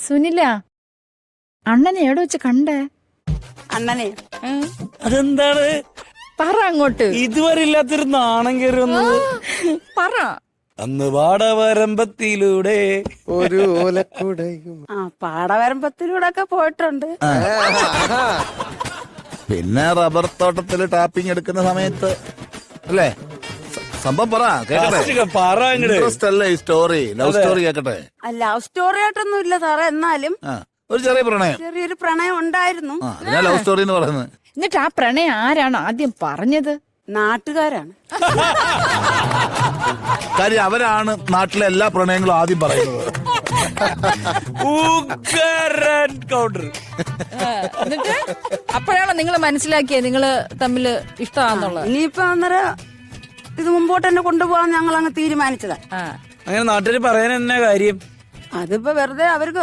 സുനില, അണ്ണനെ എവിടെ വെച്ച് കണ്ടേ? അണ്ണനെ അതെന്താണ് പറ അങ്ങോട്ട്. ഇതുവരെ ഇല്ലാത്തൊരു നാണം കയറി വന്നത്? പറ. അന്ന് വാടവരമ്പത്തിലൂടെ ഒരു ഓലക്കുടയും. പാടവരമ്പത്തിലൂടെ ഒക്കെ പോയിട്ടുണ്ട്. പിന്നെ റബ്ബർ തോട്ടത്തില് ടാപ്പിംഗ് എടുക്കുന്ന സമയത്ത് അല്ലേ? സംഭവം പറ കേക്കട്ടെ. പറ അങ്ങട്. ഇൻട്രസ്റ്റ് അല്ലേ ഈ സ്റ്റോറി? ലവ് സ്റ്റോറി കേക്കട്ടെ. ലവ് സ്റ്റോറി ആയിട്ടൊന്നും ഇല്ല സാറേ, എന്നാലും ഒരു ചെറിയ പ്രണയം. ചെറിയൊരു പ്രണയം ഉണ്ടായിരുന്നു. അതിനാ ലവ് സ്റ്റോറി എന്ന് പറയുന്നത്. എന്നിട്ട് ആ പ്രണയം ആരാണ് ആദ്യം പറഞ്ഞത്? നാട്ടുകാരാണ്. കാര്യം അവരാണ് നാട്ടിലെ എല്ലാ പ്രണയങ്ങളും ആദ്യം പറയുന്നത്. കൗണ്ടർ. എന്നിട്ട് അപ്പോഴാണോ നിങ്ങൾ മനസ്സിലാക്കിയത് നിങ്ങള് തമ്മില് ഇഷ്ടമാണെന്നുള്ളത്? ഇനിയിപ്പോ അന്നേരം ഇത് മുമ്പോട്ട് തന്നെ കൊണ്ടുപോകാൻ ഞങ്ങൾ അങ്ങ് തീരുമാനിച്ചതാ. ആ, അങ്ങനെ നാട്ടുകാർ പറയാൻ എന്നാ കാര്യം? അതിപ്പോ വെറുതെ അവർക്ക്